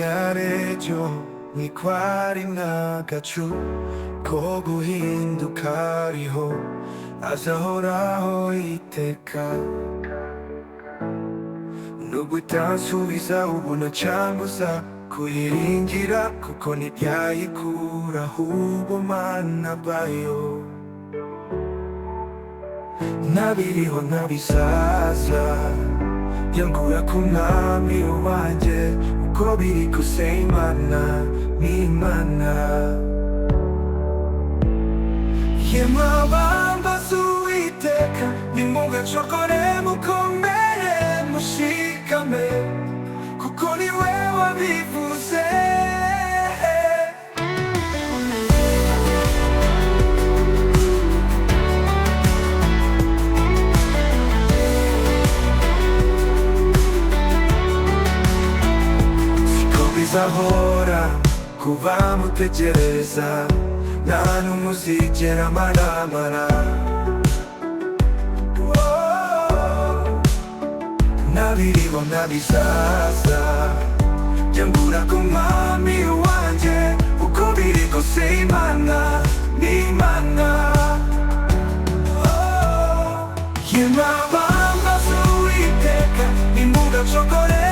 tunyarejo ntikwari n'agacu ko guhinduka ariho azahoraho iteka. Nubwo utansubiza ubona canguza kuyiringira, kuko ntibyayikuraho ubumana bwayo. Ntabiriho ntabisaza byangura ku mwami wanjye, uko biri kose Imana ni Imana. Yemwe abambaza Uwiteka nimugacogore, mukomere mushikame, kuko ni we wabivuze. Bizahora kuba mutegereza, nta n'umwe uzigera amaramara. Ntabiriho ntabisaza byangura ku mwami wanjye, uko biri kose Imana ni Imana. Yemwe abambaza Uwiteka nimugacogore,